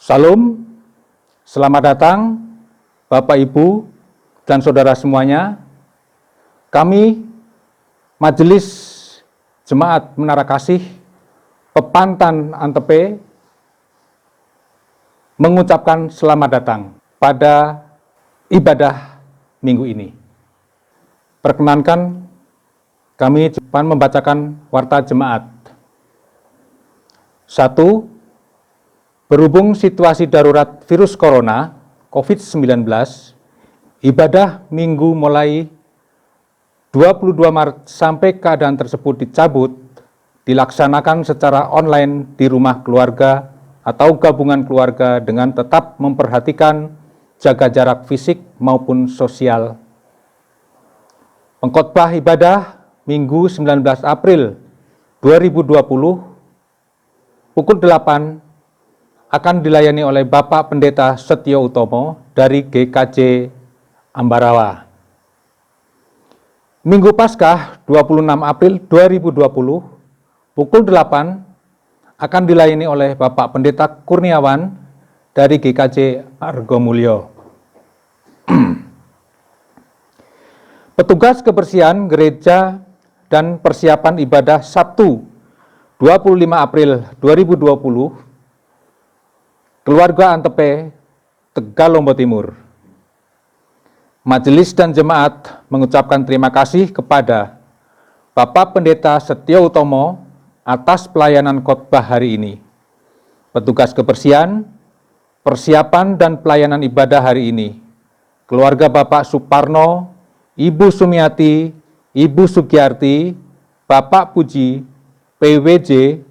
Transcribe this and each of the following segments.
Salam, selamat datang Bapak, Ibu, dan Saudara semuanya. Kami, Majelis Jemaat Menara Kasih, Pepantan Antepe, mengucapkan selamat datang pada ibadah minggu ini. Perkenankan kami akan membacakan warta jemaat. 1. Berhubung situasi darurat virus corona COVID-19, ibadah minggu mulai 22 Maret sampai keadaan tersebut dicabut, dilaksanakan secara online di rumah keluarga atau gabungan keluarga dengan tetap memperhatikan jaga jarak fisik maupun sosial. Pengkhotbah ibadah Minggu 19 April 2020 pukul 8 akan dilayani oleh Bapak Pendeta Setio Utomo dari GKJ Ambarawa. Minggu Paskah 26 April 2020 pukul 8 akan dilayani oleh Bapak Pendeta Kurniawan dari GKJ Argomulyo. Petugas kebersihan gereja dan persiapan ibadah Sabtu 25 April 2020 Keluarga Antepe, Tegal, Lombok Timur. Majelis dan jemaat mengucapkan terima kasih kepada Bapak Pendeta Setio Utomo atas pelayanan khotbah hari ini. Petugas kebersihan, persiapan dan pelayanan ibadah hari ini. Keluarga Bapak Suparno, Ibu Sumiati, Ibu Sugiyarti, Bapak Puji, PWJ,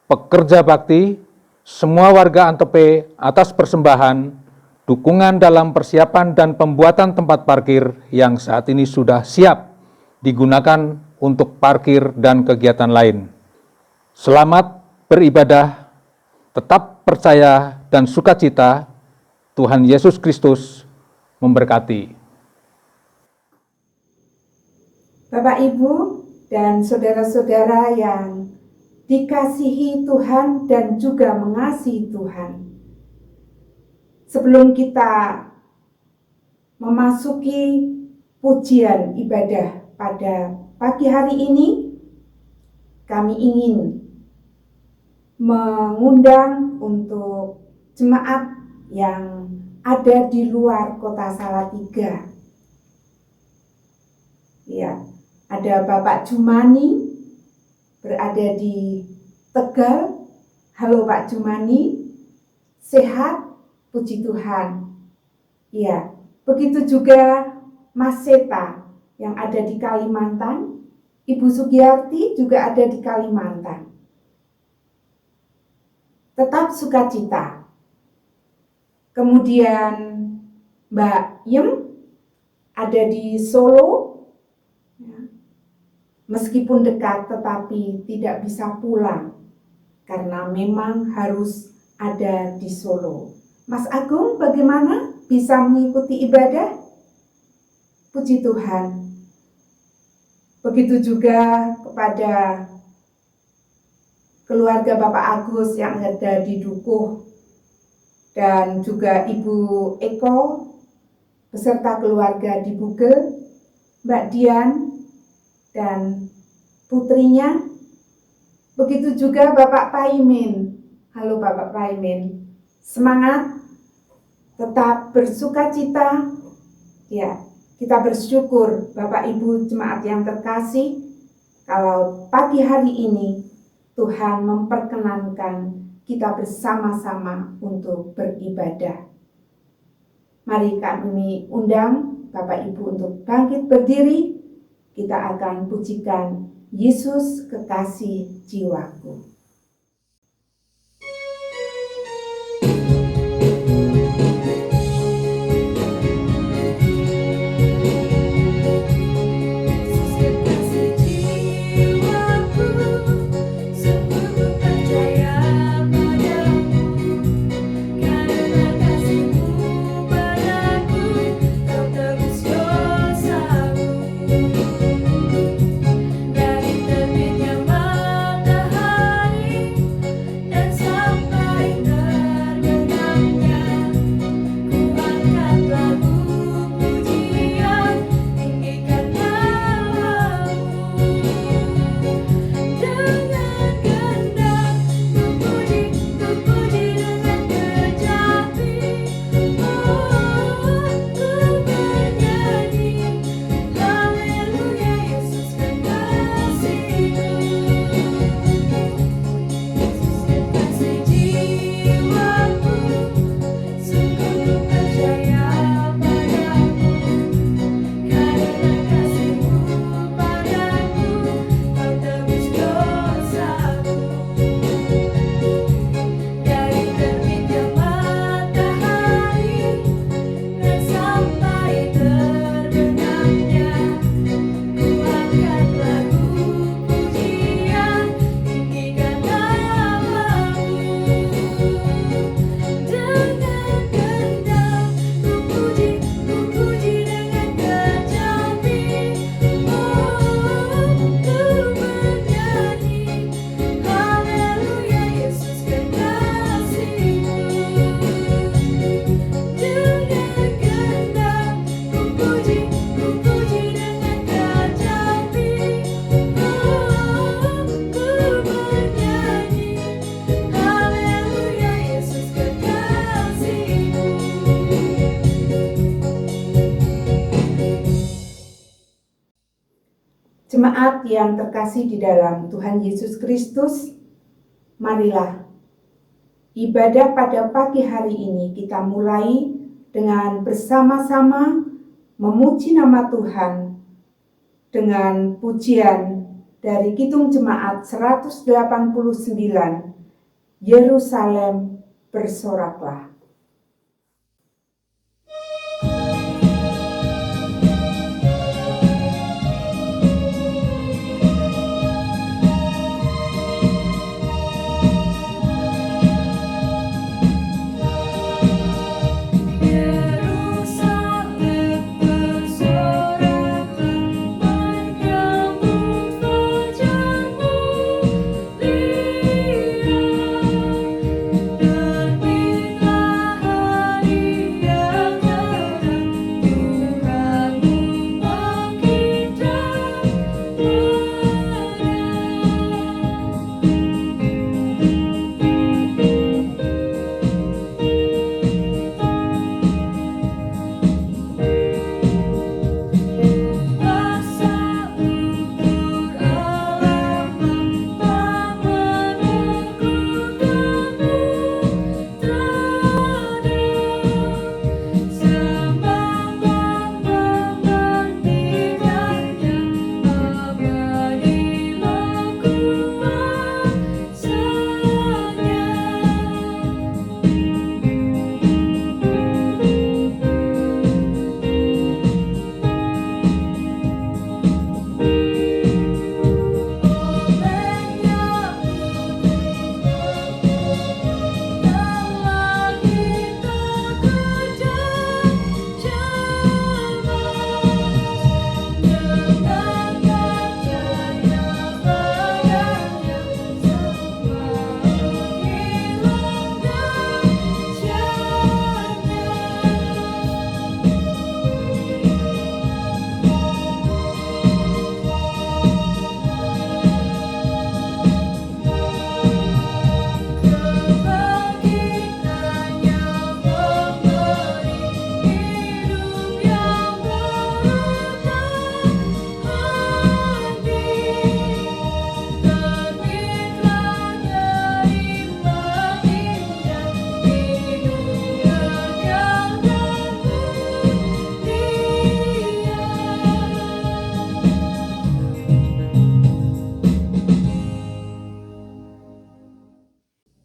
pekerja bakti, semua warga Antepe atas persembahan, dukungan dalam persiapan dan pembuatan tempat parkir yang saat ini sudah siap digunakan untuk parkir dan kegiatan lain. Selamat beribadah, tetap percaya dan sukacita. Tuhan Yesus Kristus memberkati. Bapak, Ibu, dan saudara-saudara yang dikasihi Tuhan dan juga mengasihi Tuhan. Sebelum kita memasuki pujian ibadah pada pagi hari ini, kami ingin mengundang untuk jemaat yang ada di luar kota Salatiga. Ya, ada Bapak Jumani berada di Tegal. Halo Pak Jumani, sehat? Puji Tuhan. Ya, begitu juga Mas Seta yang ada di Kalimantan, Ibu Sugiyarti juga ada di Kalimantan. Tetap sukacita. Kemudian Mbak Yem ada di Solo. Meskipun dekat tetapi tidak bisa pulang karena memang harus ada di Solo. Mas Agung bagaimana bisa mengikuti ibadah? Puji Tuhan. Begitu juga kepada keluarga Bapak Agus yang ada di Dukuh dan juga Ibu Eko beserta keluarga di Bugel, Mbak Dian dan putrinya. Begitu juga Bapak Paimin. Halo Bapak Paimin. Semangat, tetap bersukacita. Ya, kita bersyukur Bapak Ibu jemaat yang terkasih, kalau pagi hari ini Tuhan memperkenankan kita bersama-sama untuk beribadah. Mari kami undang Bapak Ibu untuk bangkit berdiri. Kita akan pujikan Yesus Kekasih Jiwaku. Dari terbitnya matahari Jemaat yang terkasih di dalam Tuhan Yesus Kristus, marilah ibadah pada pagi hari ini kita mulai dengan bersama-sama memuji nama Tuhan dengan pujian dari Kidung Jemaat 189, Yerusalem bersoraklah.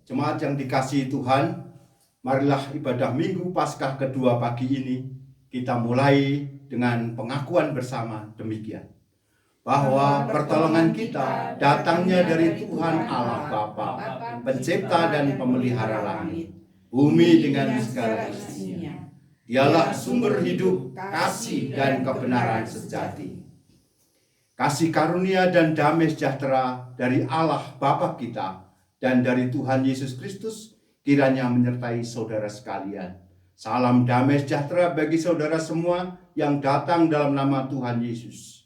Jemaat yang dikasihi Tuhan, marilah ibadah Minggu Paskah kedua pagi ini kita mulai dengan pengakuan bersama demikian. Bahwa pertolongan kita datangnya dari Tuhan Allah Bapa, pencipta dan pemelihara langit, bumi dengan segala isinya. Dialah sumber hidup, kasih dan kebenaran sejati. Kasih karunia dan damai sejahtera dari Allah Bapa kita dan dari Tuhan Yesus Kristus kiranya menyertai saudara sekalian. Salam damai sejahtera bagi saudara semua yang datang dalam nama Tuhan Yesus.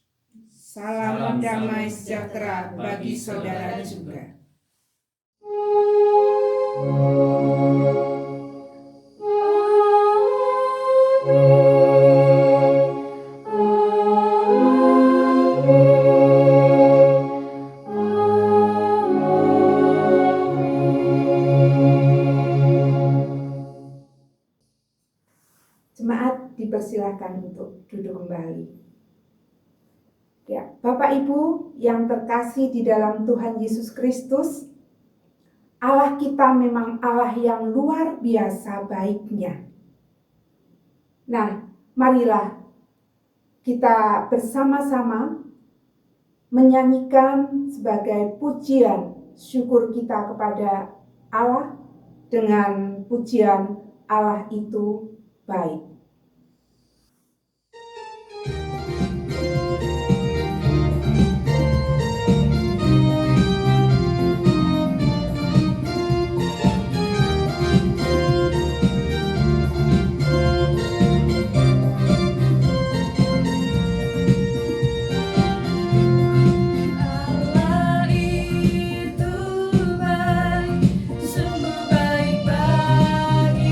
Salam damai sejahtera bagi saudara juga. Jemaat dipersilakan untuk duduk kembali. Ya, Bapak Ibu yang terkasih di dalam Tuhan Yesus Kristus, Allah kita memang Allah yang luar biasa baiknya. Nah, marilah kita bersama-sama menyanyikan sebagai pujian syukur kita kepada Allah dengan pujian Allah itu baik. Sungguh baik bagiku.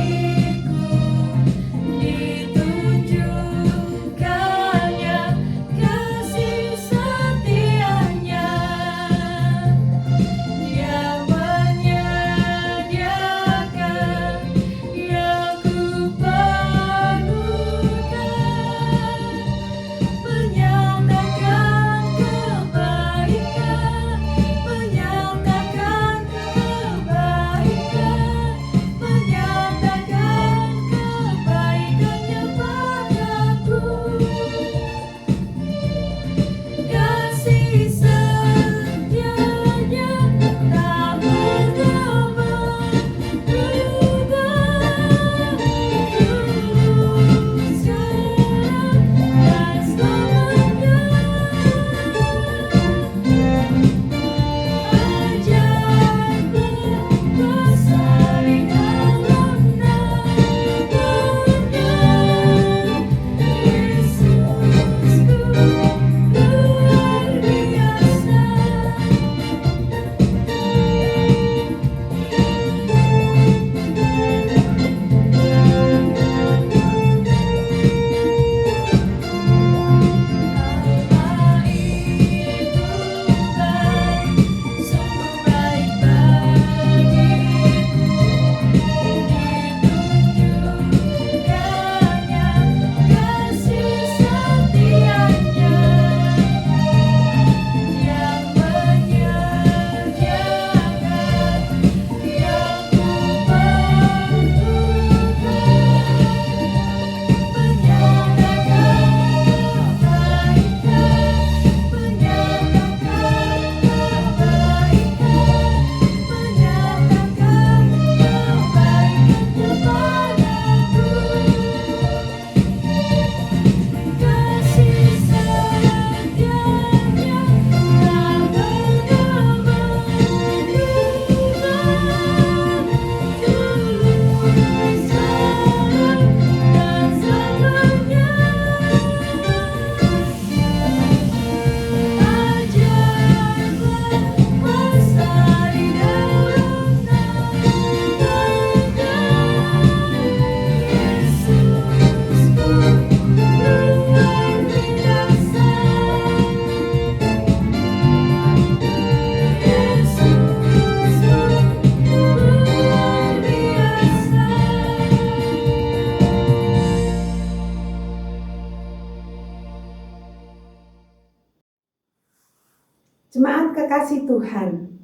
Jemaat kekasih Tuhan,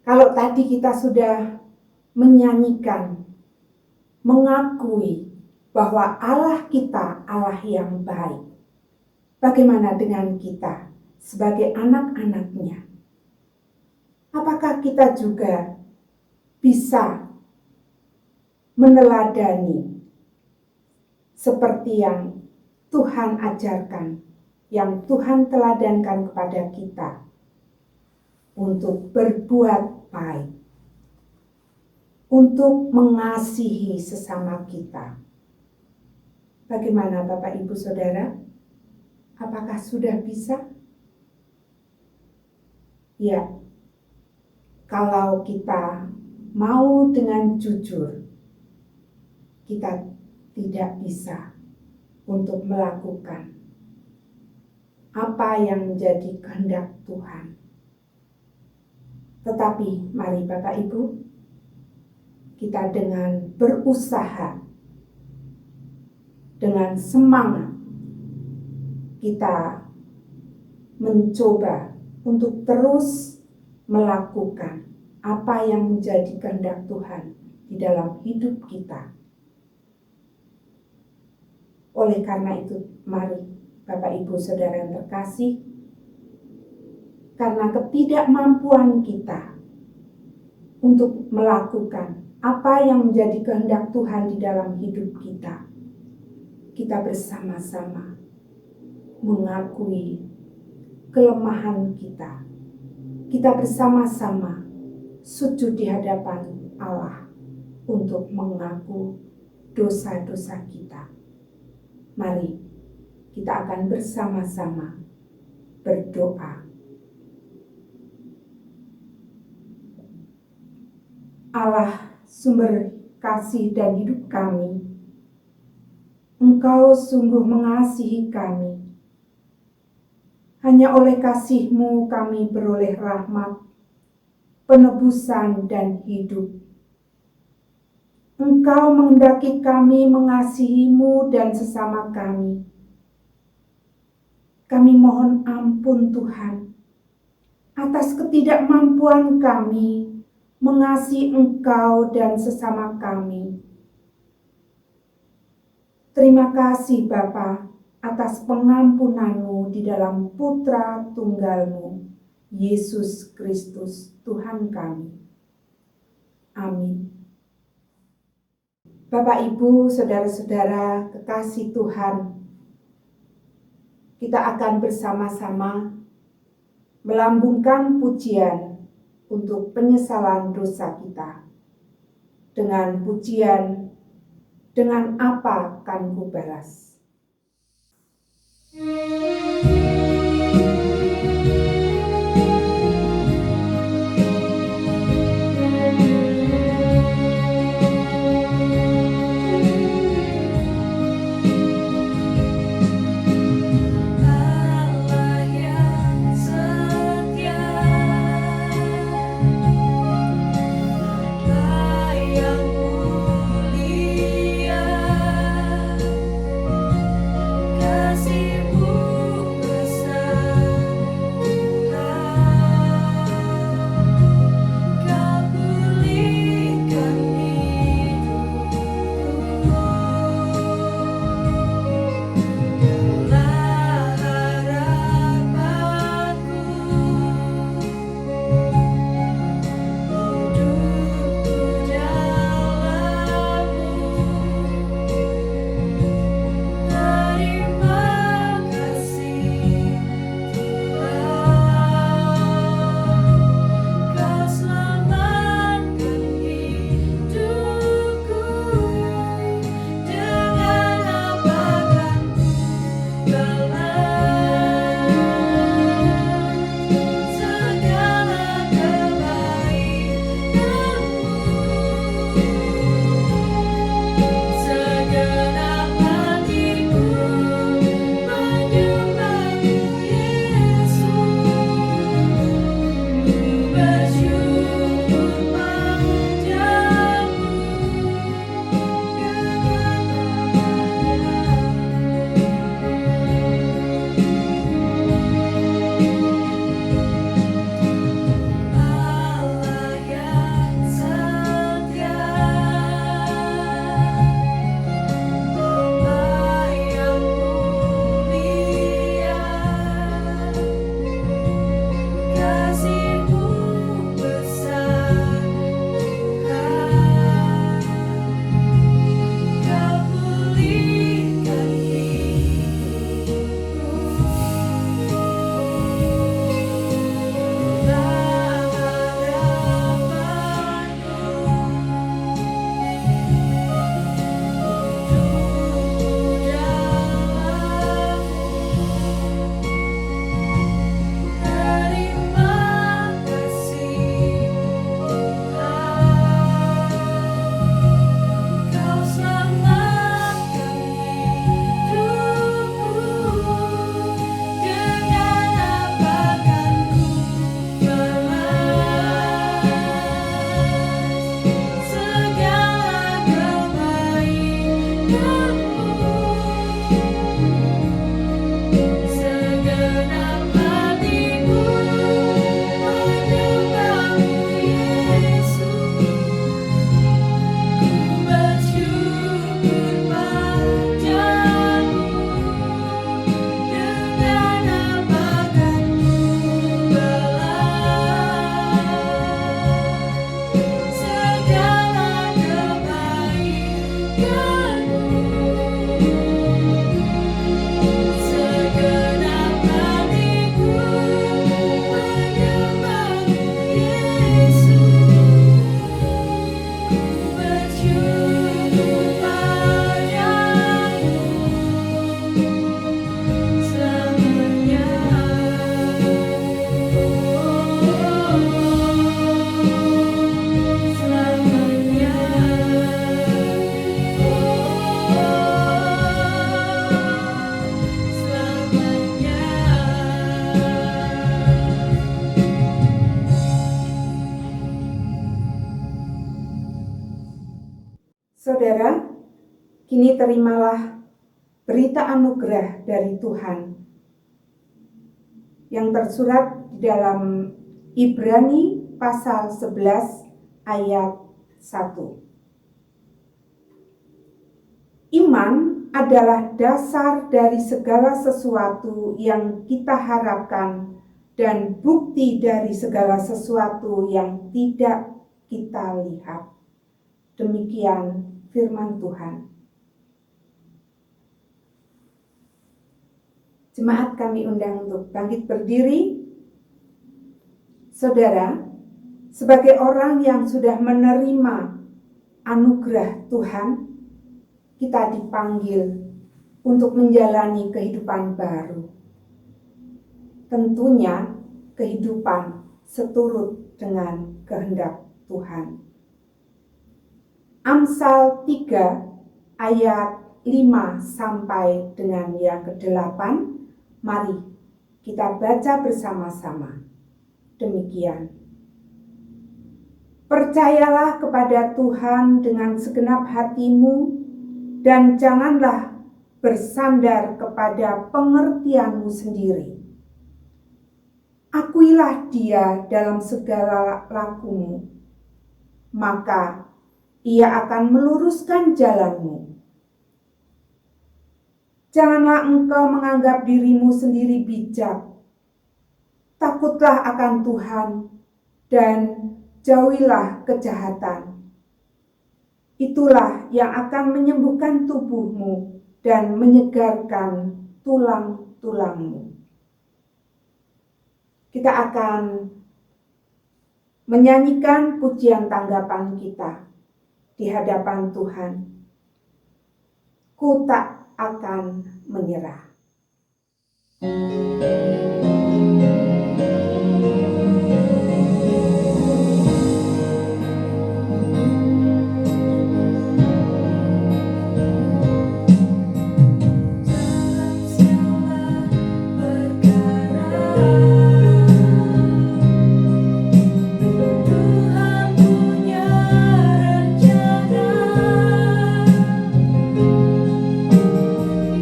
kalau tadi kita sudah menyanyikan, mengakui bahwa Allah kita Allah yang baik, bagaimana dengan kita sebagai anak-anaknya? Apakah kita juga bisa meneladani seperti yang Tuhan ajarkan, yang Tuhan teladankan kepada kita untuk berbuat baik, untuk mengasihi sesama kita? Bagaimana Bapak Ibu Saudara? Apakah sudah bisa? Ya, kalau kita mau dengan jujur, kita tidak bisa untuk melakukan apa yang menjadi kehendak Tuhan. Tetapi mari Bapak Ibu, kita dengan berusaha, dengan semangat, kita mencoba untuk terus melakukan apa yang menjadi kehendak Tuhan di dalam hidup kita. Oleh karena itu, mari Bapak Ibu Saudara yang terkasih, karena ketidakmampuan kita untuk melakukan apa yang menjadi kehendak Tuhan di dalam hidup kita, kita bersama-sama mengakui kelemahan kita. Kita bersama-sama sujud di hadapan Allah untuk mengaku dosa-dosa kita. Mari kita akan bersama-sama berdoa. Allah, sumber kasih dan hidup kami, Engkau sungguh mengasihi kami. Hanya oleh kasih-Mu kami beroleh rahmat, penebusan dan hidup. Engkau menghendaki kami mengasihi-Mu dan sesama kami. Kami mohon ampun Tuhan atas ketidakmampuan kami mengasihi Engkau dan sesama kami. Terima kasih Bapa atas pengampunan-Mu di dalam Putra Tunggal-Mu, Yesus Kristus Tuhan kami. Amin. Bapak, Ibu, Saudara-saudara kekasih Tuhan, kita akan bersama-sama melambungkan pujian untuk penyesalan dosa kita. Dengan pujian, dengan apa kan ku balas? Kasih-Mu Kini terimalah berita anugerah dari Tuhan yang tersurat di dalam Ibrani pasal 11 ayat 1. Iman adalah dasar dari segala sesuatu yang kita harapkan dan bukti dari segala sesuatu yang tidak kita lihat. Demikian firman Tuhan. Jemaat kami undang untuk bangkit berdiri. Saudara, sebagai orang yang sudah menerima anugerah Tuhan, kita dipanggil untuk menjalani kehidupan baru. Tentunya kehidupan seturut dengan kehendak Tuhan. Amsal 3 ayat 5 sampai dengan yang ke-8. Mari kita baca bersama-sama. Demikian. Percayalah kepada Tuhan dengan segenap hatimu dan janganlah bersandar kepada pengertianmu sendiri. Akuilah Dia dalam segala lakumu, maka Ia akan meluruskan jalanmu. Janganlah engkau menganggap dirimu sendiri bijak. Takutlah akan Tuhan dan jauhilah kejahatan. Itulah yang akan menyembuhkan tubuhmu dan menyegarkan tulang-tulangmu. Kita akan menyanyikan pujian tanggapan kita di hadapan Tuhan. Ku tak akan menyerah.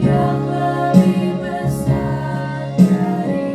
Yang lebih besar dari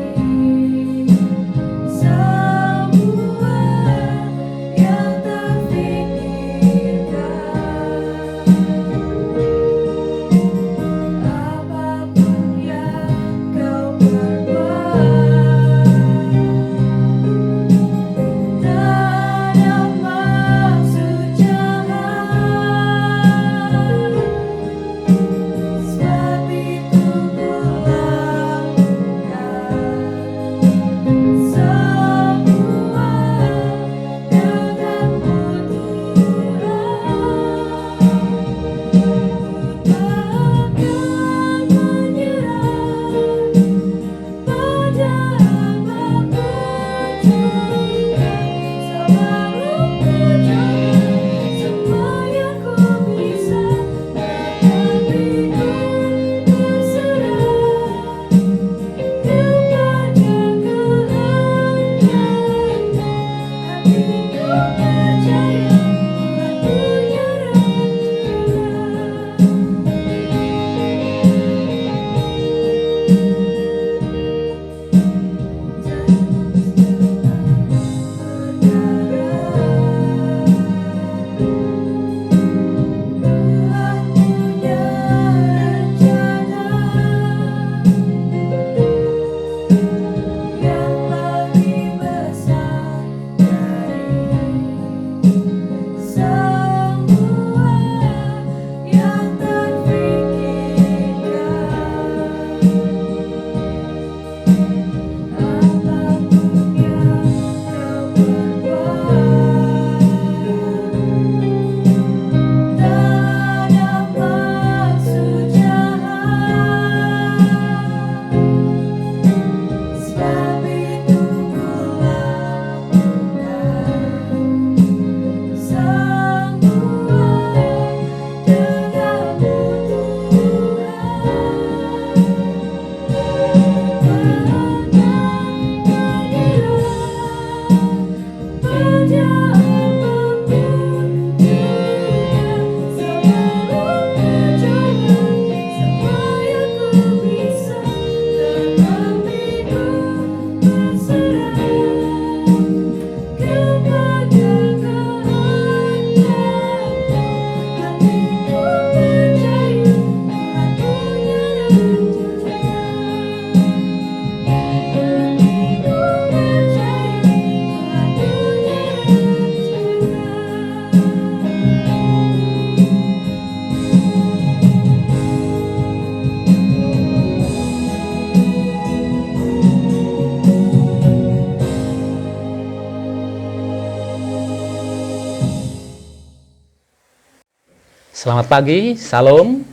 Selamat pagi, salam.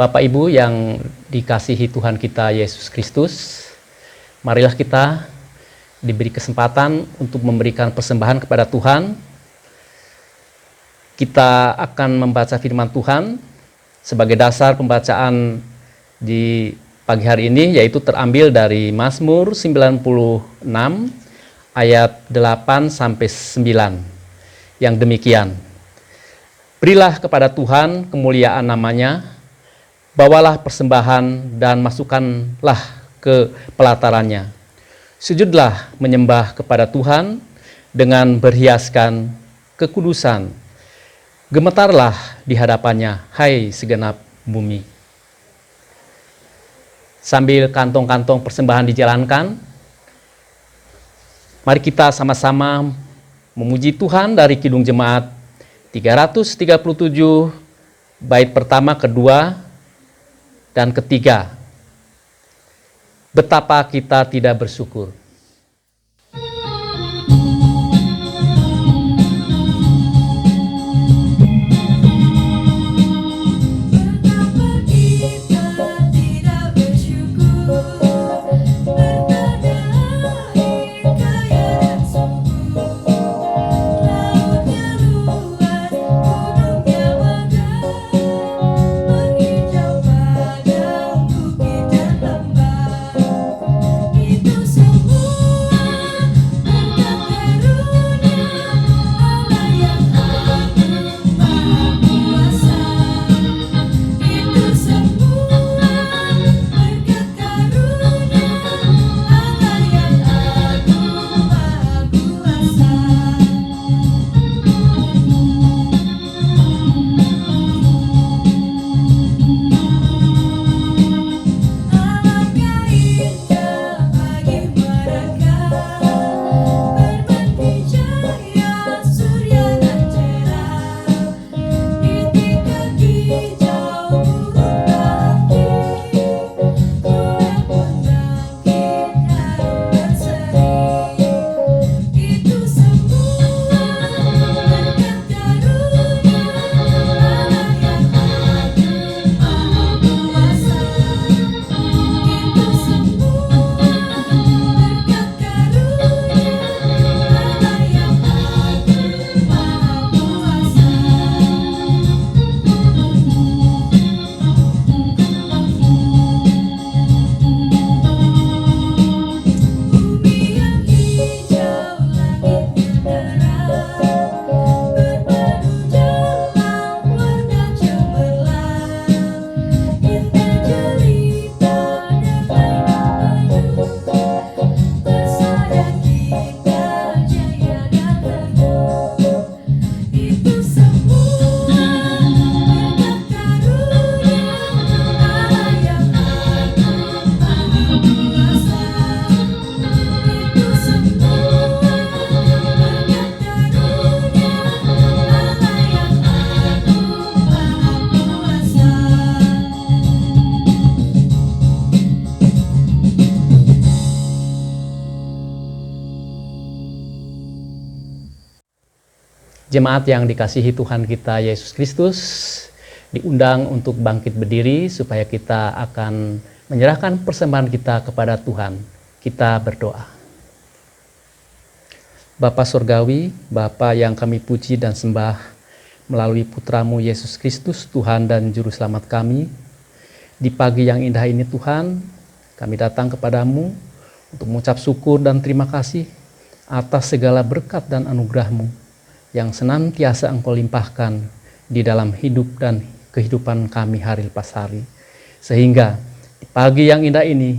Bapak Ibu yang dikasihi Tuhan kita Yesus Kristus, marilah kita diberi kesempatan untuk memberikan persembahan kepada Tuhan. Kita akan membaca firman Tuhan sebagai dasar pembacaan di pagi hari ini, yaitu terambil dari Mazmur 96 ayat 8 sampai 9 yang demikian. Berilah kepada Tuhan kemuliaan namanya, bawalah persembahan dan masukkanlah ke pelatarannya. Sujudlah menyembah kepada Tuhan dengan berhiaskan kekudusan. Gemetarlah di hadapannya, hai segenap bumi. Sambil kantong-kantong persembahan dijalankan, mari kita sama-sama memuji Tuhan dari Kidung Jemaat 337, bait pertama, kedua, dan ketiga. Betapa kita tidak bersyukur. Jemaat yang dikasihi Tuhan kita Yesus Kristus, diundang untuk bangkit berdiri supaya kita akan menyerahkan persembahan kita kepada Tuhan. Kita berdoa. Bapa Surgawi, Bapa yang kami puji dan sembah melalui Putramu Yesus Kristus, Tuhan dan Juru Selamat kami, di pagi yang indah ini Tuhan, kami datang kepadamu untuk mengucap syukur dan terima kasih atas segala berkat dan anugerah-Mu yang senantiasa Engkau limpahkan di dalam hidup dan kehidupan kami hari lepas hari. Sehingga di pagi yang indah ini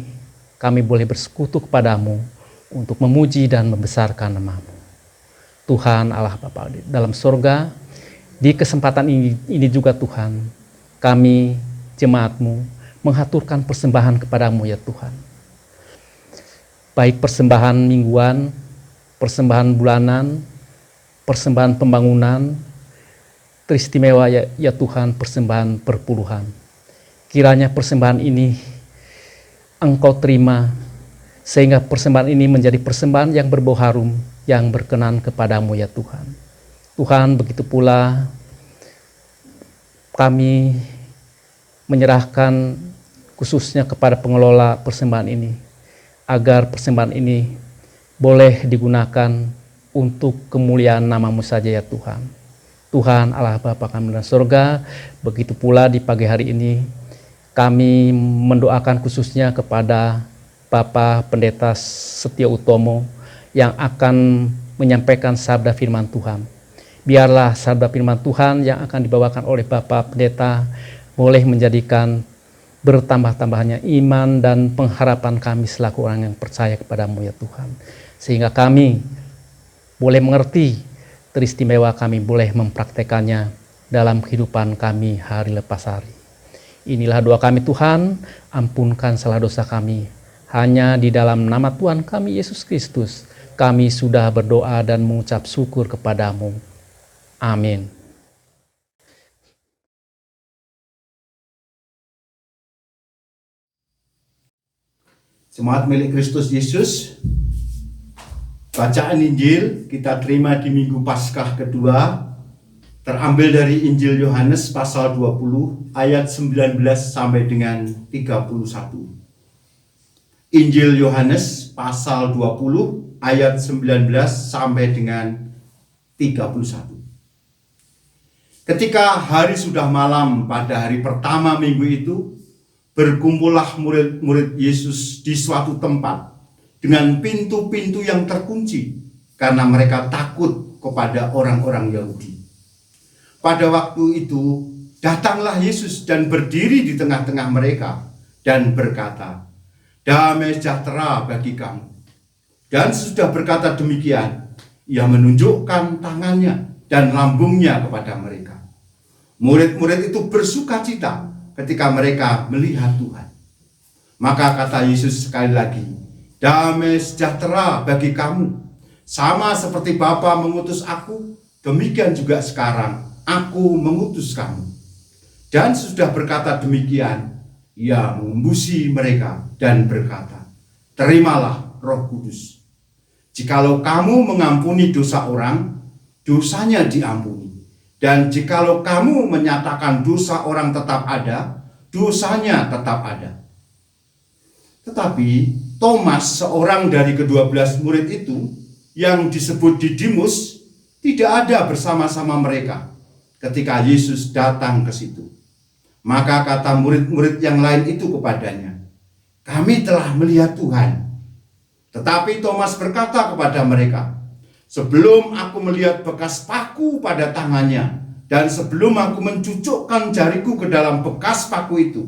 kami boleh bersekutu kepadamu untuk memuji dan membesarkan nama-Mu. Tuhan Allah Bapa dalam surga, di kesempatan ini juga Tuhan, kami jemaat-Mu menghaturkan persembahan kepadamu ya Tuhan. Baik persembahan mingguan, persembahan bulanan, persembahan pembangunan, teristimewa ya Tuhan, persembahan perpuluhan. Kiranya persembahan ini Engkau terima, sehingga persembahan ini menjadi persembahan yang berbau harum, yang berkenan kepadamu ya Tuhan. Tuhan, begitu pula kami menyerahkan khususnya kepada pengelola persembahan ini, agar persembahan ini boleh digunakan untuk kemuliaan nama-Mu saja ya Tuhan. Tuhan Allah Bapa kami dalam surga, begitu pula di pagi hari ini kami mendoakan khususnya kepada Bapak Pendeta Setia Utomo yang akan menyampaikan sabda firman Tuhan. Biarlah sabda firman Tuhan yang akan dibawakan oleh Bapak Pendeta boleh menjadikan bertambah-tambahnya iman dan pengharapan kami selaku orang yang percaya kepada-Mu ya Tuhan. Sehingga kami boleh mengerti, teristimewa kami boleh mempraktekannya dalam kehidupan kami hari lepas hari. Inilah doa kami Tuhan, ampunkan salah dosa kami. Hanya di dalam nama Tuhan kami Yesus Kristus, kami sudah berdoa dan mengucap syukur kepada-Mu. Amin. Jemaat milik Kristus Yesus, bacaan Injil kita terima di Minggu Paskah kedua, terambil dari Injil Yohanes pasal 20 ayat 19 sampai dengan 31. Injil Yohanes pasal 20 ayat 19 sampai dengan 31. Ketika hari sudah malam pada hari pertama minggu itu, berkumpullah murid-murid Yesus di suatu tempat dengan pintu-pintu yang terkunci karena mereka takut kepada orang-orang Yahudi. Pada waktu itu datanglah Yesus dan berdiri di tengah-tengah mereka dan berkata, "Damai sejahtera bagi kamu." Dan sudah berkata demikian, ia menunjukkan tangannya dan lambungnya kepada mereka. Murid-murid itu bersukacita ketika mereka melihat Tuhan. Maka kata Yesus sekali lagi, "Damai sejahtera bagi kamu. Sama seperti Bapa mengutus aku, demikian juga sekarang aku mengutus kamu." Dan sudah berkata demikian, ia mengembusi mereka dan berkata, "Terimalah Roh Kudus. Jikalau kamu mengampuni dosa orang, dosanya diampuni. Dan jikalau kamu menyatakan dosa orang tetap ada, dosanya tetap ada." Tetapi Thomas, seorang dari ke-12 murid itu, yang disebut Didimus, tidak ada bersama-sama mereka ketika Yesus datang ke situ. Maka kata murid-murid yang lain itu kepadanya, "Kami telah melihat Tuhan." Tetapi Thomas berkata kepada mereka, "Sebelum aku melihat bekas paku pada tangannya, dan sebelum aku mencucukkan jariku ke dalam bekas paku itu,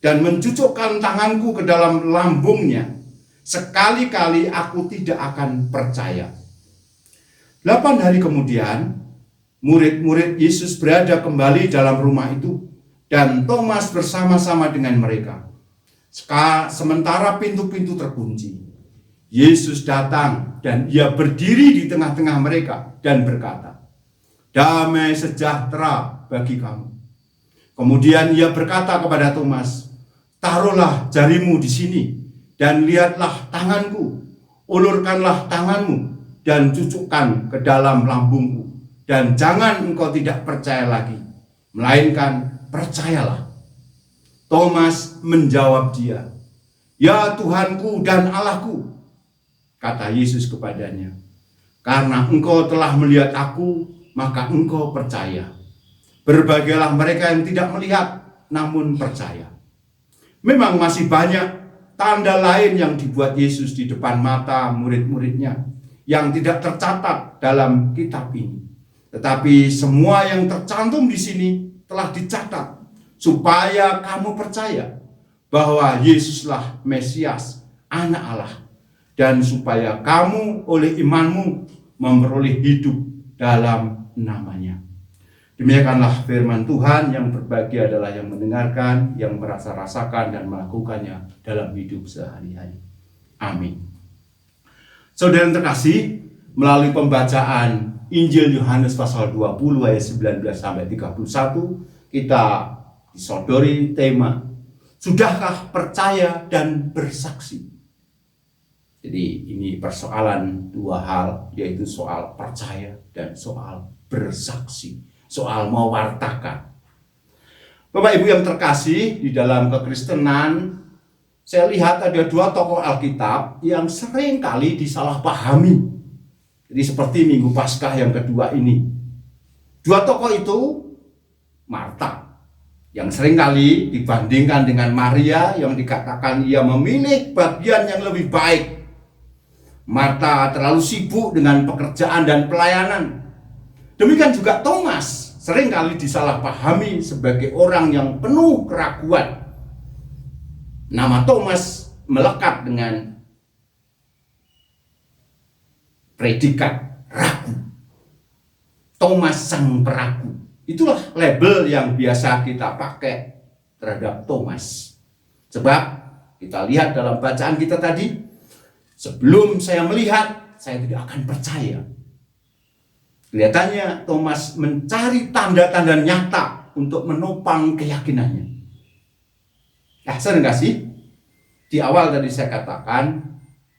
dan mencucukkan tanganku ke dalam lambungnya, sekali-kali aku tidak akan percaya." 8 hari kemudian, murid-murid Yesus berada kembali dalam rumah itu, dan Thomas bersama-sama dengan mereka. Sementara pintu-pintu terkunci, Yesus datang dan ia berdiri di tengah-tengah mereka dan berkata, "Damai sejahtera bagi kamu." Kemudian ia berkata kepada Thomas, "Taruhlah jarimu di sini dan lihatlah tanganku, ulurkanlah tanganmu dan cucukkan ke dalam lambungku, dan jangan engkau tidak percaya lagi, melainkan percayalah." Thomas menjawab dia, "Ya Tuhanku dan Allahku." Kata Yesus kepadanya, "Karena engkau telah melihat aku, maka engkau percaya. Berbahagialah mereka yang tidak melihat, namun percaya." Memang masih banyak tanda lain yang dibuat Yesus di depan mata murid-muridnya yang tidak tercatat dalam kitab ini. Tetapi semua yang tercantum di sini telah dicatat supaya kamu percaya bahwa Yesuslah Mesias, Anak Allah, dan supaya kamu oleh imanmu memperoleh hidup dalam namanya. Demikianlah firman Tuhan. Yang berbahagia adalah yang mendengarkan, yang merasa rasakan dan melakukannya dalam hidup sehari-hari. Amin. Saudara yang terkasih, melalui pembacaan Injil Yohanes pasal 20 ayat 19 sampai 31, kita disodori tema, sudahkah percaya dan bersaksi? Jadi ini persoalan dua hal, yaitu soal percaya dan soal bersaksi, soal mewartakan. Bapak Ibu yang terkasih, di dalam kekristenan saya lihat ada dua tokoh Alkitab yang sering kali disalahpahami. Jadi seperti Minggu Paskah yang kedua ini. Dua tokoh itu, Marta, yang seringkali dibandingkan dengan Maria yang dikatakan ia memilih bagian yang lebih baik. Marta terlalu sibuk dengan pekerjaan dan pelayanan. Demikian juga Thomas, seringkali disalahpahami sebagai orang yang penuh keraguan. Nama Thomas melekat dengan predikat ragu. Thomas sang peragu. Itulah label yang biasa kita pakai terhadap Thomas. Sebab kita lihat dalam bacaan kita tadi, sebelum saya melihat, saya tidak akan percaya. Kelihatannya Thomas mencari tanda-tanda nyata untuk menopang keyakinannya. Nah, sering gak sih? Di awal tadi saya katakan,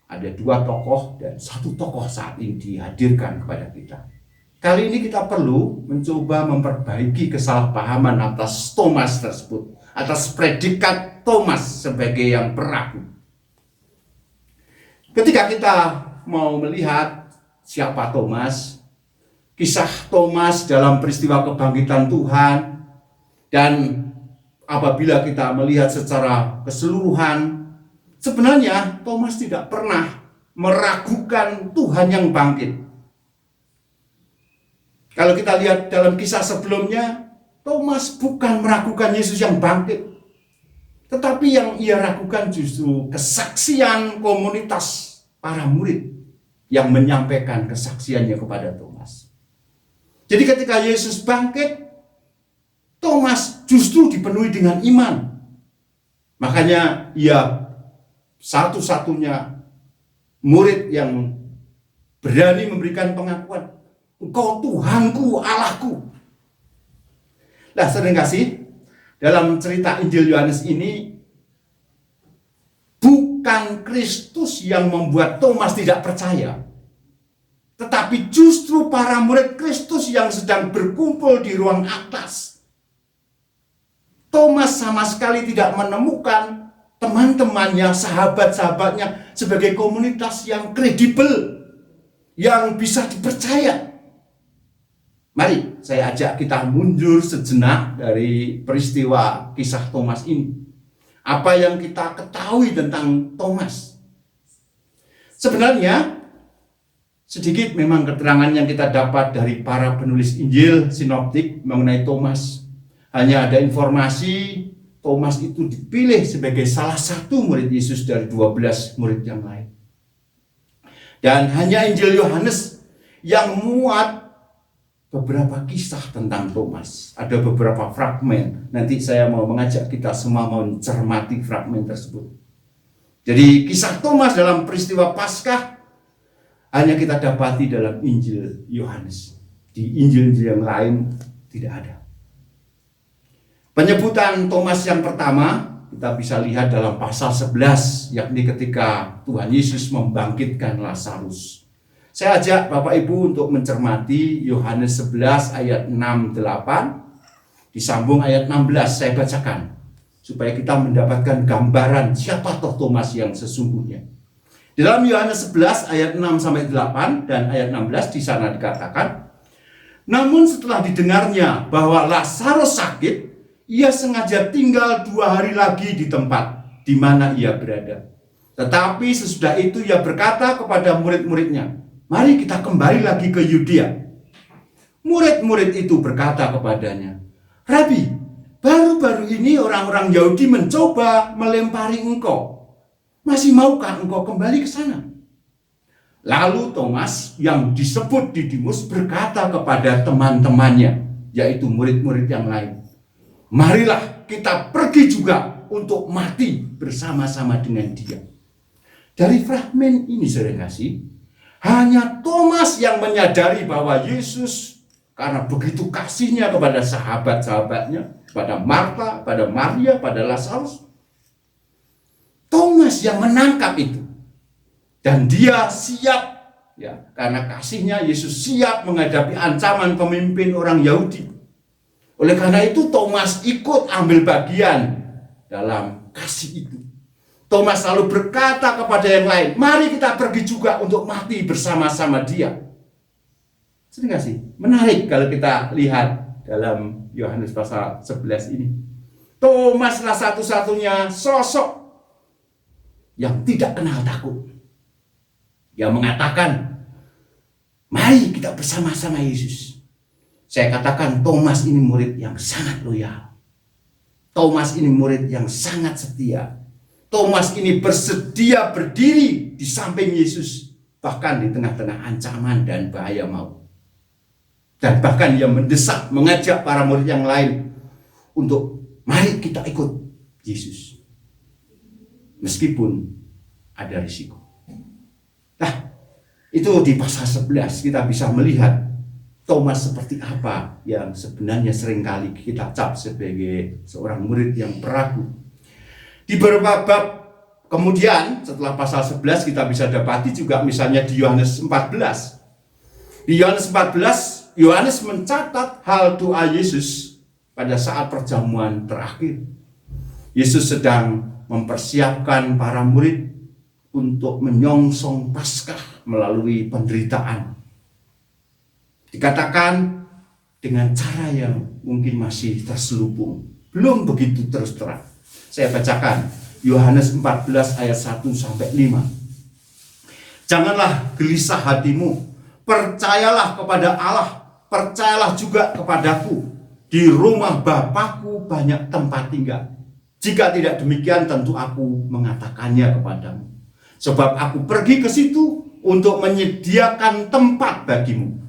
ada dua tokoh dan satu tokoh saat ini dihadirkan kepada kita. Kali ini kita perlu mencoba memperbaiki kesalahpahaman atas Thomas tersebut, atas predikat Thomas sebagai yang peragu. Ketika kita mau melihat siapa Thomas, kisah Thomas dalam peristiwa kebangkitan Tuhan, dan apabila kita melihat secara keseluruhan, sebenarnya Thomas tidak pernah meragukan Tuhan yang bangkit. Kalau kita lihat dalam kisah sebelumnya, Thomas bukan meragukan Yesus yang bangkit, tetapi yang ia ragukan justru kesaksian komunitas para murid yang menyampaikan kesaksiannya kepada Thomas. Jadi ketika Yesus bangkit, Thomas justru dipenuhi dengan iman. Makanya ia satu-satunya murid yang berani memberikan pengakuan, Engkau Tuhanku, Allahku. Nah, sering kasih, dalam cerita Injil Yohanes ini, bukan Kristus yang membuat Thomas tidak percaya, tetapi justru para murid Kristus yang sedang berkumpul di ruang atas. Thomas sama sekali tidak menemukan teman-temannya, sahabat-sahabatnya sebagai komunitas yang kredibel, yang bisa dipercaya. Mari saya ajak kita mundur sejenak dari peristiwa kisah Thomas ini. Apa yang kita ketahui tentang Thomas? Sebenarnya sedikit memang keterangan yang kita dapat dari para penulis Injil sinoptik mengenai Thomas. Hanya ada informasi Thomas itu dipilih sebagai salah satu murid Yesus dari 12 murid yang lain. Dan hanya Injil Yohanes yang muat beberapa kisah tentang Thomas. Ada beberapa fragmen. Nanti saya mau mengajak kita semua mencermati fragmen tersebut. Jadi kisah Thomas dalam peristiwa Paskah hanya kita dapati dalam Injil Yohanes. Di Injil-Injil yang lain tidak ada. Penyebutan Thomas yang pertama kita bisa lihat dalam pasal 11, yakni ketika Tuhan Yesus membangkitkan Lazarus. Saya ajak Bapak Ibu untuk mencermati Yohanes 11 ayat 6-8, disambung ayat 16 saya bacakan, supaya kita mendapatkan gambaran siapa toh Thomas yang sesungguhnya. Di dalam Yohanes 11 ayat 6-8 dan ayat 16 di sana dikatakan, namun setelah didengarnya bahwa Lazarus sakit, ia sengaja tinggal 2 hari lagi di tempat di mana ia berada. Tetapi sesudah itu ia berkata kepada murid-muridnya, mari kita kembali lagi ke Yudea. Murid-murid itu berkata kepadanya, Rabi, baru-baru ini orang-orang Yahudi mencoba melempari engkau. Masih maukah engkau kembali ke sana? Lalu Thomas yang disebut Didimus berkata kepada teman-temannya, yaitu murid-murid yang lain, marilah kita pergi juga untuk mati bersama-sama dengan dia. Dari fragmen ini saya kasih, hanya Thomas yang menyadari bahwa Yesus karena begitu kasihnya kepada sahabat-sahabatnya, pada Marta, pada Maria, pada Lazarus. Thomas yang menangkap itu. Dan dia siap, ya, karena kasihnya Yesus siap menghadapi ancaman pemimpin orang Yahudi. Oleh karena itu Thomas ikut ambil bagian dalam kasih itu. Thomas lalu berkata kepada yang lain, mari kita pergi juga untuk mati bersama-sama dia. Sering gak sih? Menarik kalau kita lihat dalam Yohanes pasal 11 ini. Thomaslah satu-satunya sosok yang tidak kenal takut. Yang mengatakan, mari kita bersama-sama Yesus. Saya katakan Thomas ini murid yang sangat loyal. Thomas ini murid yang sangat setia. Thomas ini bersedia berdiri di samping Yesus, bahkan di tengah-tengah ancaman dan bahaya maut. Dan bahkan ia mendesak, mengajak para murid yang lain untuk mari kita ikut Yesus. Meskipun ada risiko. Nah, itu di pasal 11 kita bisa melihat Thomas seperti apa yang sebenarnya seringkali kita cap sebagai seorang murid yang peragu. Di beberapa bab kemudian setelah pasal 11 kita bisa dapati juga misalnya di Yohanes 14. Di Yohanes 14, Yohanes mencatat hal doa Yesus pada saat perjamuan terakhir. Yesus sedang mempersiapkan para murid untuk menyongsong Paskah melalui penderitaan. Dikatakan dengan cara yang mungkin masih terselubung, belum begitu terus terang. Saya bacakan Yohanes 14 ayat 1 sampai 5. Janganlah gelisah hatimu, percayalah kepada Allah, percayalah juga kepadaku. Di rumah Bapakku banyak tempat tinggal. Jika tidak demikian tentu aku mengatakannya kepadamu. Sebab aku pergi ke situ untuk menyediakan tempat bagimu.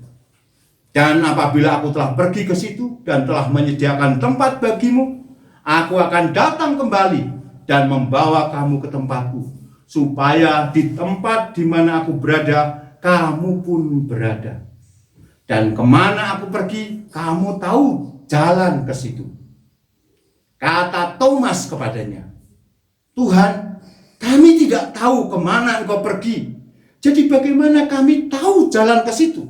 Dan apabila aku telah pergi ke situ dan telah menyediakan tempat bagimu, aku akan datang kembali dan membawa kamu ke tempatku, supaya di tempat di mana aku berada, kamu pun berada. Dan kemana aku pergi, kamu tahu jalan ke situ. Kata Thomas kepadanya, Tuhan, kami tidak tahu kemana engkau pergi. Jadi bagaimana kami tahu jalan ke situ?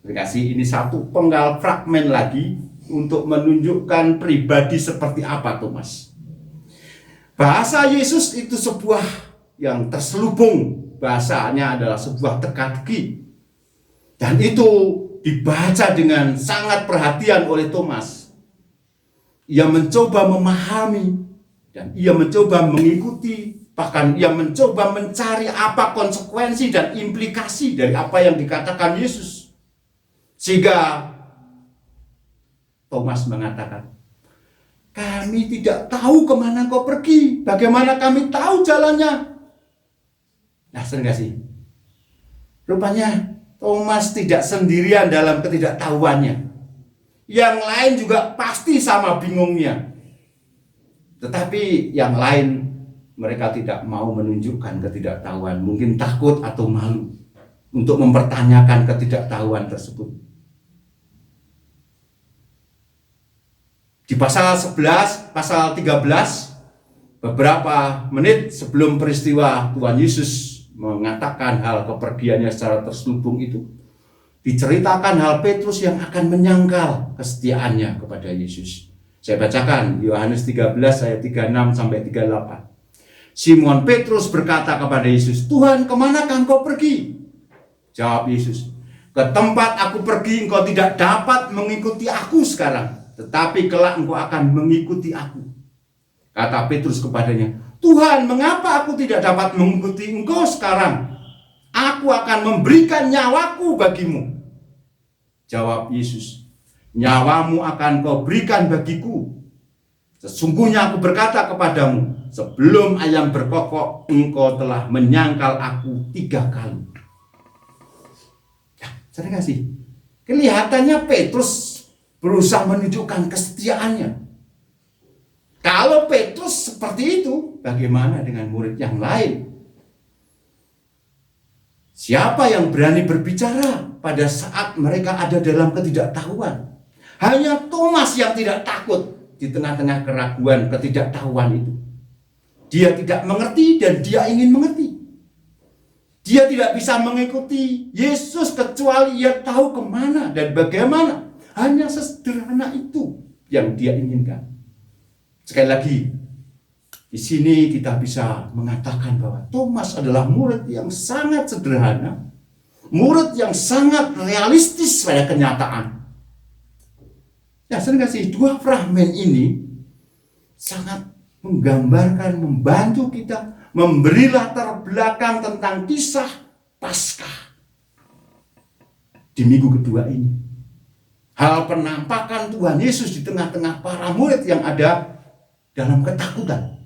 Terima kasih, ini satu penggal fragmen lagi untuk menunjukkan pribadi seperti apa Thomas. Bahasa Yesus itu sebuah yang terselubung. Bahasanya adalah sebuah teka-teki. Dan itu dibaca dengan sangat perhatian oleh Thomas. Ia mencoba memahami dan ia mencoba mengikuti, bahkan ia mencoba mencari apa konsekuensi dan implikasi dari apa yang dikatakan Yesus. Sehingga Thomas mengatakan, kami tidak tahu kemana kau pergi. Bagaimana kami tahu jalannya? Nah, sering gak sih? Rupanya Thomas tidak sendirian dalam ketidaktahuannya. Yang lain juga pasti sama bingungnya. Tetapi yang lain mereka tidak mau menunjukkan ketidaktahuan. Mungkin takut atau malu untuk mempertanyakan ketidaktahuan tersebut. Di pasal 11, pasal 13, beberapa menit sebelum peristiwa Tuhan Yesus mengatakan hal kepergiannya secara terselubung itu, diceritakan hal Petrus yang akan menyangkal kesetiaannya kepada Yesus. Saya bacakan Yohanes 13 ayat 36 sampai 38. Simon Petrus berkata kepada Yesus, Tuhan, kemanakah engkau pergi? Jawab Yesus, ke tempat aku pergi engkau tidak dapat mengikuti aku sekarang, tetapi kelak engkau akan mengikuti aku. Kata Petrus kepadanya, Tuhan, mengapa aku tidak dapat mengikuti engkau sekarang? Aku akan memberikan nyawaku bagimu. Jawab Yesus, nyawamu akan kau berikan bagiku. Sesungguhnya aku berkata kepadamu, sebelum ayam berkokok, engkau telah menyangkal aku 3 kali. Ya, sering gak sih? Kelihatannya Petrus berusaha menunjukkan kesetiaannya. Kalau Petrus seperti itu, bagaimana dengan murid yang lain? Siapa yang berani berbicara pada saat mereka ada dalam ketidaktahuan? Hanya Thomas yang tidak takut di tengah-tengah keraguan, ketidaktahuan itu. Dia tidak mengerti dan dia ingin mengerti. Dia tidak bisa mengikuti Yesus kecuali ia tahu kemana dan bagaimana. Hanya sesederhana itu yang dia inginkan. Sekali lagi, di sini kita bisa mengatakan bahwa Thomas adalah murid yang sangat sederhana, murid yang sangat realistis pada kenyataan. Ya, sering kasih dua fragmen ini sangat menggambarkan, membantu kita, memberi latar belakang tentang kisah Paskah di minggu kedua ini. Hal penampakan Tuhan Yesus di tengah-tengah para murid yang ada dalam ketakutan.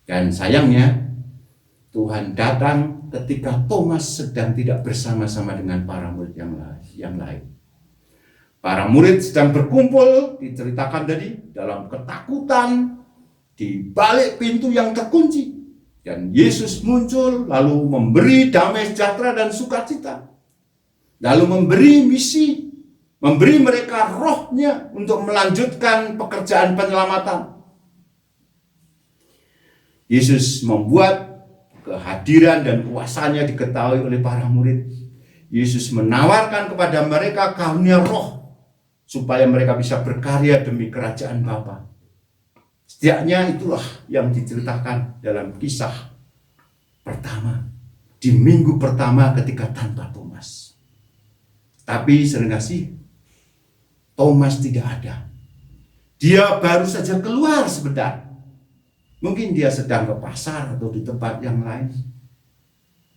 Dan sayangnya, Tuhan datang ketika Thomas sedang tidak bersama-sama dengan para murid yang lain. Para murid sedang berkumpul, diceritakan tadi, dalam ketakutan, di balik pintu yang terkunci. Dan Yesus muncul, lalu memberi damai sejahtera dan sukacita. Lalu memberi misi, memberi mereka rohnya untuk melanjutkan pekerjaan penyelamatan. Yesus membuat kehadiran dan kuasanya diketahui oleh para murid. Yesus menawarkan kepada mereka karunia roh, supaya mereka bisa berkarya demi kerajaan Bapa. Setidaknya itulah yang diceritakan dalam kisah pertama, di minggu pertama ketika tanpa Thomas. Tapi sering kasih, Thomas tidak ada. Dia baru saja keluar sebentar. Mungkin dia sedang ke pasar atau di tempat yang lain.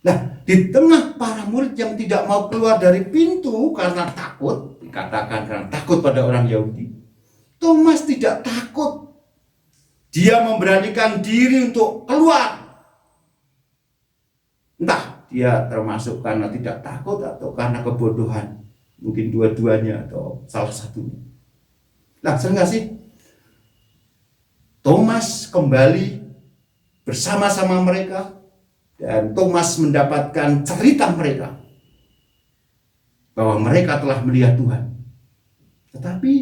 Nah, di tengah para murid yang tidak mau keluar dari pintu karena takut, dikatakan karena takut pada orang Yahudi, Thomas tidak takut. Dia memberanikan diri untuk keluar. Entah dia termasuk karena tidak takut atau karena kebodohan. Mungkin dua-duanya atau salah satunya. Nah, sering gak sih? Thomas kembali bersama-sama mereka, dan Thomas mendapatkan cerita mereka bahwa mereka telah melihat Tuhan. Tetapi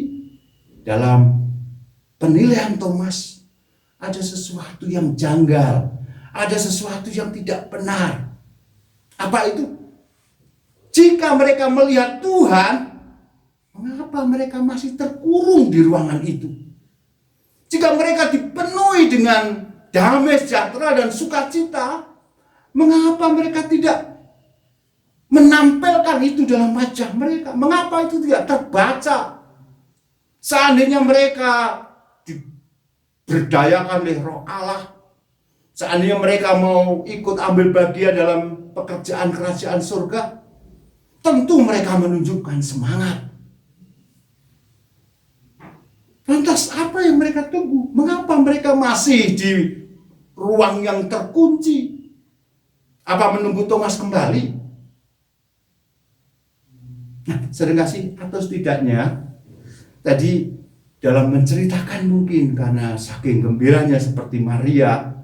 dalam penilaian Thomas ada sesuatu yang janggal, ada sesuatu yang tidak benar. Apa itu? Jika mereka melihat Tuhan, mengapa mereka masih terkurung di ruangan itu? Jika mereka dipenuhi dengan damai sejahtera dan sukacita, mengapa mereka tidak menampilkan itu dalam wajah mereka? Mengapa itu tidak terbaca? Seandainya mereka diberdayakan oleh Roh Allah, seandainya mereka mau ikut ambil bagian dalam pekerjaan kerajaan surga, tentu mereka menunjukkan semangat. Lantas apa yang mereka tunggu? Mengapa mereka masih di ruang yang terkunci? Apa menunggu Thomas kembali? Nah, sering kasih atau setidaknya tadi dalam menceritakan mungkin karena saking gembiranya seperti Maria,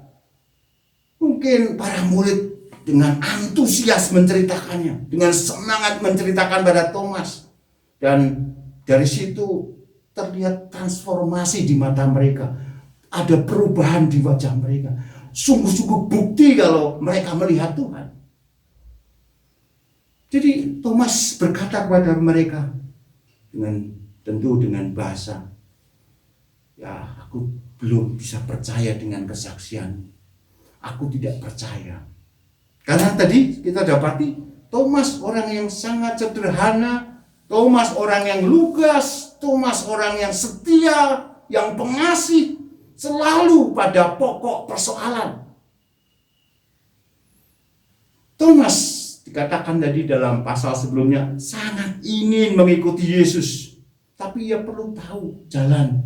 mungkin para murid dengan antusias menceritakannya, dengan semangat menceritakan pada Thomas, dan dari situ terlihat transformasi di mata mereka, ada perubahan di wajah mereka. Sungguh-sungguh bukti kalau mereka melihat Tuhan. Jadi Thomas berkata kepada mereka tentu dengan bahasa, ya aku belum bisa percaya dengan kesaksian. Aku tidak percaya. Karena tadi kita dapati Thomas orang yang sangat sederhana, Thomas orang yang lugas, Thomas orang yang setia, yang pengasih, selalu pada pokok persoalan. Thomas dikatakan tadi dalam pasal sebelumnya sangat ingin mengikuti Yesus, tapi ia perlu tahu jalan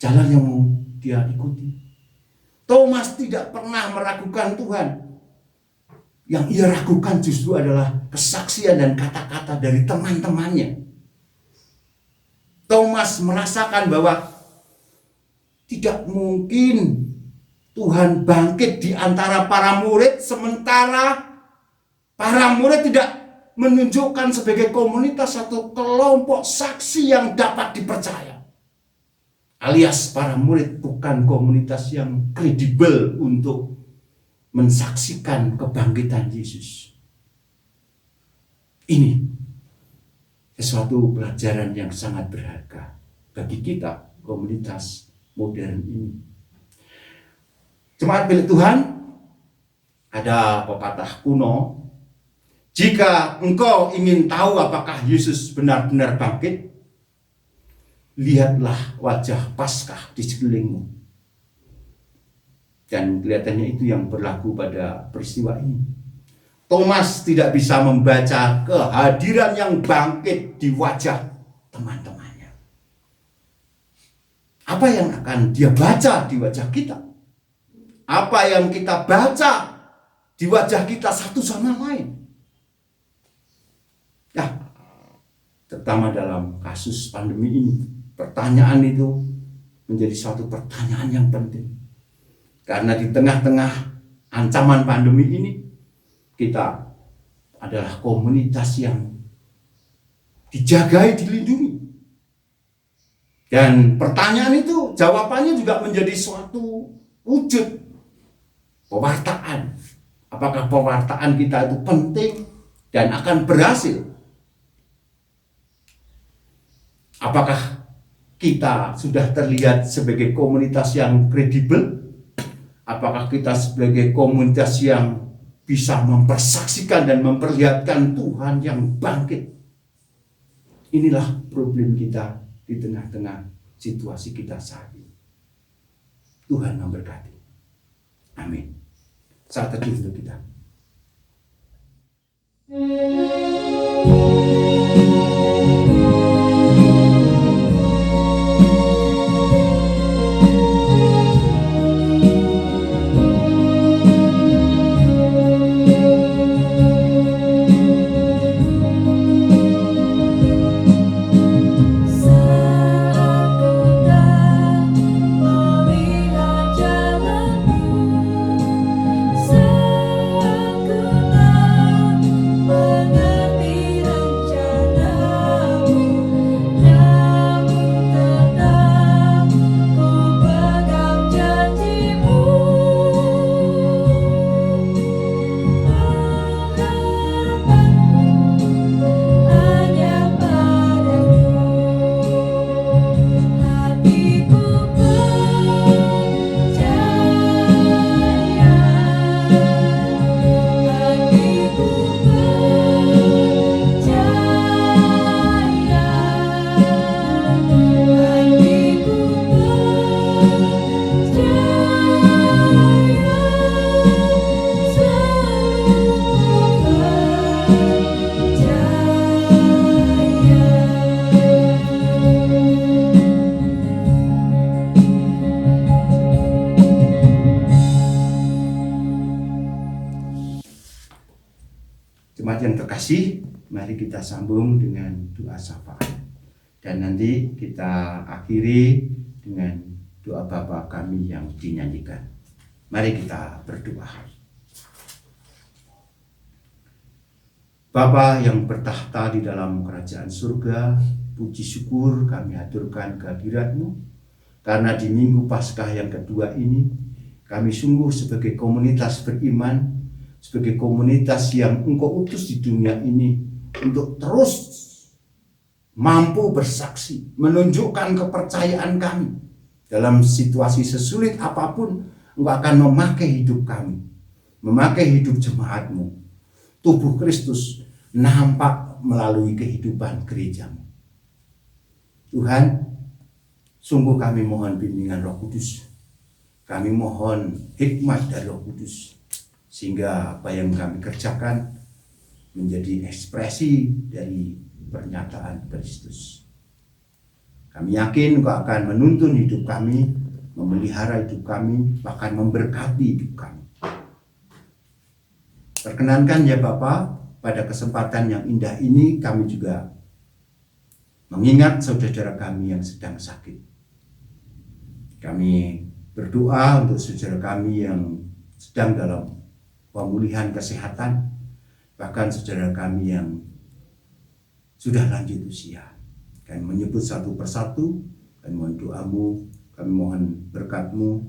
yang mau dia ikuti. Thomas tidak pernah meragukan Tuhan. Yang ia ragukan justru adalah kesaksian dan kata-kata dari teman-temannya. Thomas merasakan bahwa tidak mungkin Tuhan bangkit di antara para murid sementara para murid tidak menunjukkan sebagai komunitas atau kelompok saksi yang dapat dipercaya. Alias para murid bukan komunitas yang kredibel untuk mensaksikan kebangkitan Yesus. Ini sesuatu pelajaran yang sangat berharga bagi kita, komunitas modern ini. Jemaat milik Tuhan, ada pepatah kuno, jika engkau ingin tahu apakah Yesus benar-benar bangkit, lihatlah wajah Paskah di sekelilingmu. Dan kelihatannya itu yang berlaku pada peristiwa ini. Thomas tidak bisa membaca kehadiran yang bangkit di wajah teman-temannya. Apa yang akan dia baca di wajah kita? Apa yang kita baca di wajah kita satu sama lain? Ya, terutama dalam kasus pandemi ini, pertanyaan itu menjadi suatu pertanyaan yang penting. Karena di tengah-tengah ancaman pandemi ini, kita adalah komunitas yang dijagai, dilindungi. Dan pertanyaan itu jawabannya juga menjadi suatu wujud pewartaan. Apakah pewartaan kita itu penting dan akan berhasil? Apakah kita sudah terlihat sebagai komunitas yang kredibel? Apakah kita sebagai komunitas yang bisa mempersaksikan dan memperlihatkan Tuhan yang bangkit? Inilah problem kita di tengah-tengah situasi kita saat ini. Tuhan memberkati. Amin. Saat teduh untuk kita. Jemaat yang terkasih, mari kita sambung dengan doa syafaat. Dan nanti kita akhiri dengan doa Bapa kami yang dinyanyikan. Mari kita berdoa. Bapa yang bertahta di dalam kerajaan surga, puji syukur kami haturkan kehadirat-Mu, karena di Minggu Paskah yang kedua ini, kami sungguh sebagai komunitas beriman, sebagai komunitas yang Engkau utus di dunia ini untuk terus mampu bersaksi, menunjukkan kepercayaan kami dalam situasi sesulit apapun. Engkau akan memakai hidup kami, memakai hidup jemaat-Mu. Tubuh Kristus nampak melalui kehidupan gereja-Mu. Tuhan, sungguh kami mohon bimbingan Roh Kudus. Kami mohon hikmat dari Roh Kudus, sehingga apa yang kami kerjakan menjadi ekspresi dari pernyataan Kristus. Kami yakin Engkau akan menuntun hidup kami, memelihara hidup kami, bahkan memberkati hidup kami. Perkenankan ya Bapa, pada kesempatan yang indah ini kami juga mengingat saudara kami yang sedang sakit. Kami berdoa untuk saudara kami yang sedang dalam pemulihan kesehatan, bahkan saudara kami yang sudah lanjut usia. Kami menyebut satu persatu, kami mohon doa-Mu, kami mohon berkat-Mu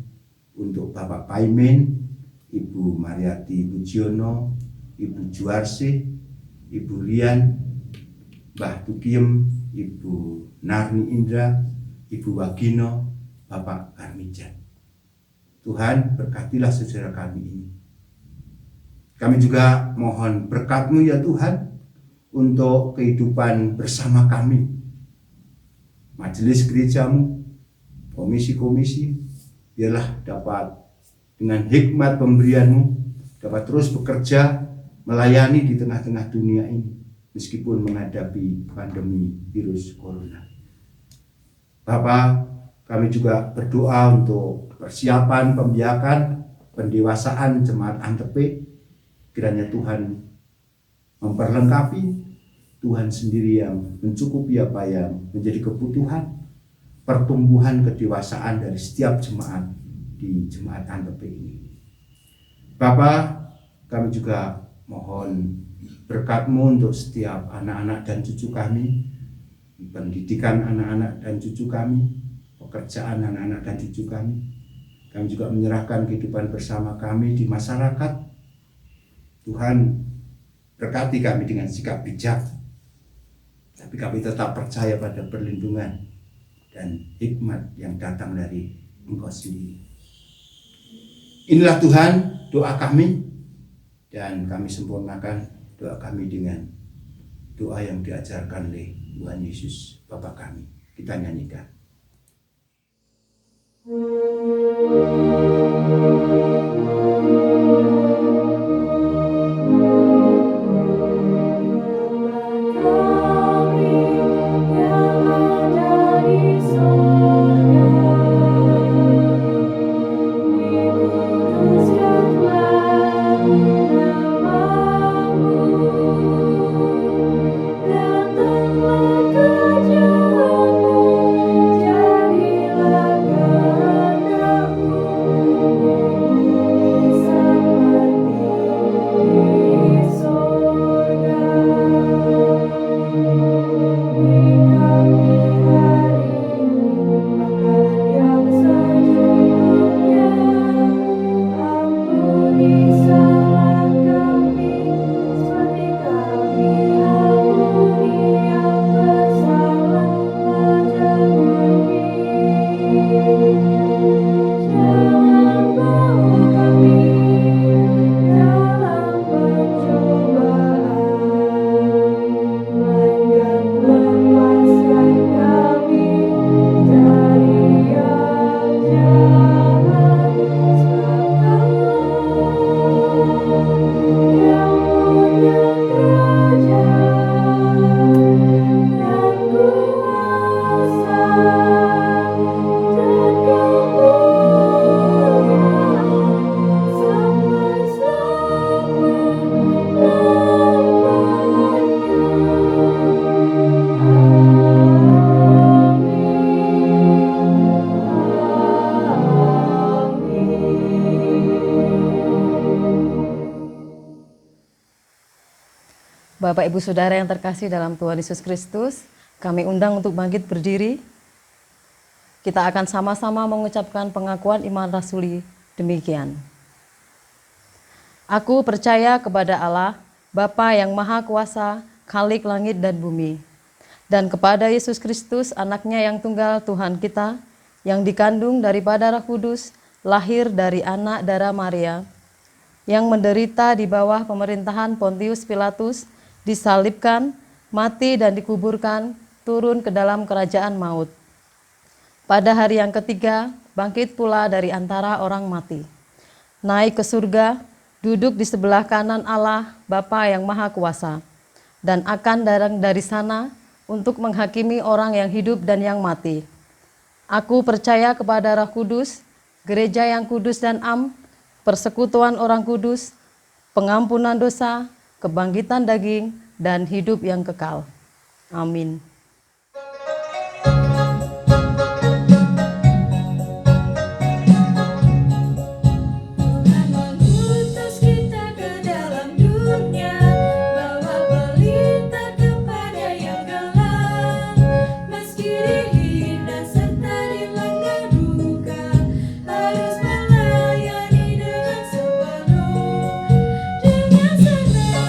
untuk Bapak Paimin, Ibu Mariati Bujiono, Ibu Juarsih, Ibu Rian, Mbah Tukiem, Ibu Narni Indra, Ibu Wagino, Bapak Armijan. Tuhan, berkatilah saudara kami ini. Kami juga mohon berkat-Mu ya Tuhan untuk kehidupan bersama kami. Majelis gereja-Mu, komisi-komisi, biarlah dapat dengan hikmat pemberian-Mu dapat terus bekerja melayani di tengah-tengah dunia ini meskipun menghadapi pandemi virus corona. Bapa, kami juga berdoa untuk persiapan pembiakan pendewasaan jemaat Antep. Kiranya Tuhan memperlengkapi, Tuhan sendiri yang mencukupi apa yang menjadi kebutuhan pertumbuhan kedewasaan dari setiap jemaat di jemaat Antep ini. Bapa, kami juga mohon berkat-Mu untuk setiap anak-anak dan cucu kami, pendidikan anak-anak dan cucu kami, pekerjaan anak-anak dan cucu kami. Kami juga menyerahkan kehidupan bersama kami di masyarakat. Tuhan, berkati kami dengan sikap bijak, tapi kami tetap percaya pada perlindungan dan hikmat yang datang dari Engkau sendiri. Inilah Tuhan doa kami, dan kami sempurnakan doa kami dengan doa yang diajarkan oleh Tuhan Yesus Bapa kami. Kita nyanyikan. Bapak Ibu Saudara yang terkasih dalam Tuhan Yesus Kristus, kami undang untuk bangkit berdiri. Kita akan sama-sama mengucapkan pengakuan iman rasuli demikian. Aku percaya kepada Allah, Bapa yang Maha Kuasa, Khalik langit dan bumi, dan kepada Yesus Kristus, anaknya yang tunggal Tuhan kita, yang dikandung daripada Roh Kudus, lahir dari anak darah Maria, yang menderita di bawah pemerintahan Pontius Pilatus, disalibkan, mati dan dikuburkan, turun ke dalam kerajaan maut. Pada hari yang ketiga, bangkit pula dari antara orang mati. Naik ke surga, duduk di sebelah kanan Allah, Bapa yang Maha Kuasa, dan akan datang dari sana untuk menghakimi orang yang hidup dan yang mati. Aku percaya kepada Roh Kudus, gereja yang kudus dan am, persekutuan orang kudus, pengampunan dosa, kebangkitan daging, dan hidup yang kekal. Amin. Dengan senang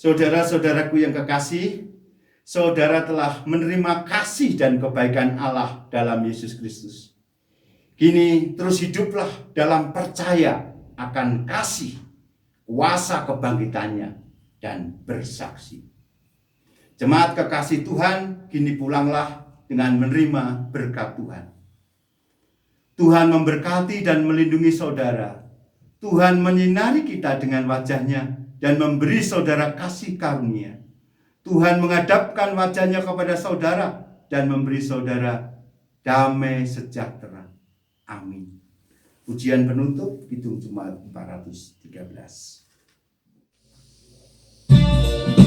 Saudara-saudaraku yang kekasih, saudara telah menerima kasih dan kebaikan Allah dalam Yesus Kristus. Kini terus hiduplah dalam percaya akan kasih, kuasa kebangkitannya, dan bersaksi. Jemaat kekasih Tuhan, kini pulanglah dengan menerima berkat Tuhan. Tuhan memberkati dan melindungi saudara. Tuhan menyinari kita dengan wajah-Nya dan memberi saudara kasih karunia. Tuhan menghadapkan wajah-Nya kepada saudara dan memberi saudara damai sejahtera. Amin. Pujian penutup Kidung Jemaat 413.